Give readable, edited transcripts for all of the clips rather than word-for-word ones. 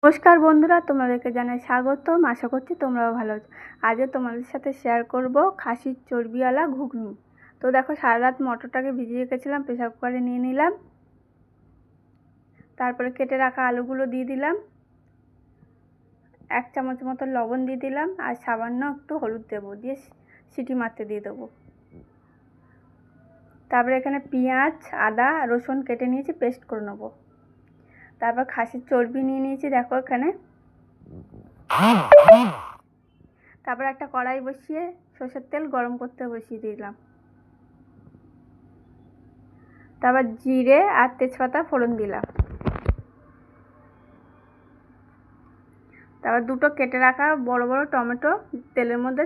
নমস্কার বন্ধুরা, তোমাদেরকে জানাই স্বাগতম। আশা করছি তোমরাও ভালো আছো। আজও তোমাদের সাথে শেয়ার করব খাসির চর্বিওয়ালা ঘুগনি। তো দেখো, সারা রাত মটরটাকে ভিজিয়ে রেখেছিলাম, প্রেসার কুকারে নিয়ে নিলাম। তারপরে কেটে রাখা আলুগুলো দিয়ে দিলাম, 1 চামচ মতো লবণ দিয়ে দিলাম, আর সামান্য একটু হলুদ দেবো, দিয়ে সিটি মারতে দিয়ে দেবো। তারপরে এখানে পেঁয়াজ, আদা, রসুন কেটে নিয়েছি, পেস্ট করে নেবো। তারপর খাসির চর্বি নিয়ে নিয়েছি, দেখো এখানে। তারপর একটা কড়াই বসিয়ে সরষের তেল গরম করতে বসিয়ে দিলাম। তারপর জিরে আর তেজপাতা ফোড়ন দিলাম। তারপর দুটো কেটে রাখা বড় বড় টমেটো তেলের মধ্যে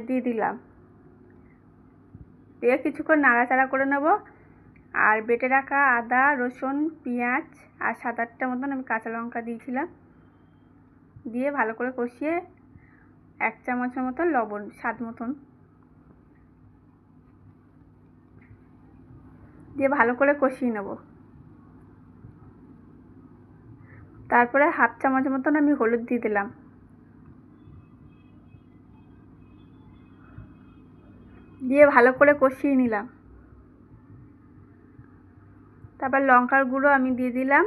দিয়ে দিলাম। দিয়ে কিছুক্ষণ নাড়াচাড়া করে নেব। আর বেটে রাখা আদা, রসুন, পেঁয়াজ আর 7-8টা মতন আমি কাঁচা লঙ্কা দিয়েছিলাম, দিয়ে ভালো করে কষিয়ে 1 চামচের মতন লবণ স্বাদ মতন দিয়ে ভালো করে কষিয়ে নেব। তারপরে 1/2 চামচ মতন আমি হলুদ দিয়ে দিলাম, দিয়ে ভালো করে কষিয়ে নিলাম। তারপর লঙ্কার গুঁড়ো আমি দিয়ে দিলাম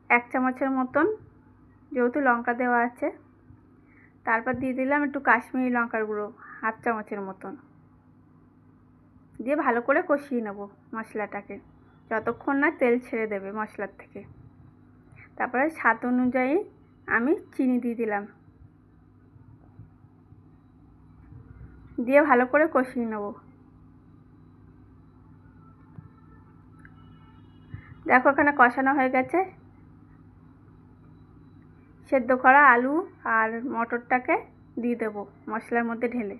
1 চামচের মতন, যেহেতু লঙ্কা দেওয়া আছে। তারপর দিয়ে দিলাম একটু কাশ্মীরি লঙ্কার গুঁড়ো 1/2 চামচের মতন, দিয়ে ভালো করে কষিয়ে নেব মশলাটাকে, যতক্ষণ না তেল ছেড়ে দেবে মশলার থেকে। তারপরে স্বাদ অনুযায়ী আমি চিনি দিয়ে দিলাম, দিয়ে ভালো করে কষিয়ে নেব। দেখো, এখানে কষানো হয়ে গেছে। সেদ্ধ করা আলু আর মটরটাকে দিয়ে দেবো মশলার মধ্যে ঢেলে,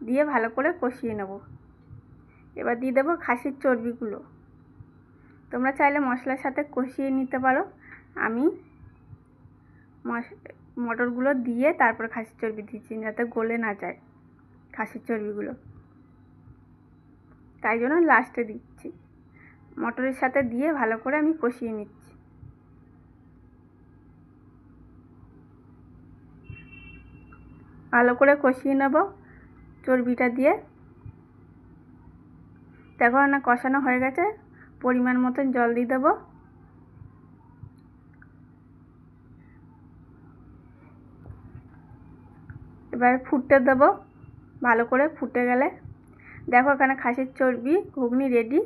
দিয়ে ভালো করে কষিয়ে নেব। এবার দিয়ে দেবো খাসির চর্বিগুলো। তোমরা চাইলে মশলার সাথে কষিয়ে নিতে পারো। আমি মটরগুলো দিয়ে তারপর খাসির চর্বি দিচ্ছি, যাতে গলে না যায় খাসির চর্বিগুলো, তাই জন্য লাস্টে দিচ্ছি। মটরের সাথে দিয়ে ভালো করে আমি কষিয়ে নিচ্ছি। ভালো করে কষিয়ে নেব চর্বিটা দিয়ে। দেখো না, কষানো হয়ে গেছে। পরিমাণ মতন জল দিয়ে দেবো। এবার ফুটতে দেবো, ভালো করে ফুটে গেলে। দেখো, এখানে খাসির চর্বি ঘুগনি রেডি।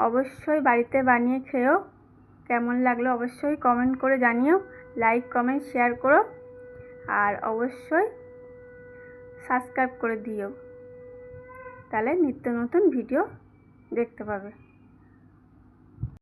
অবশ্যই বাড়িতে বানিয়ে খেও। কেমন লাগলো অবশ্যই কমেন্ট করে জানিও। লাইক, কমেন্ট, শেয়ার করো, আর অবশ্যই সাবস্ক্রাইব করে দিও, তাহলে নিত্য নতুন ভিডিও দেখতে পাবে।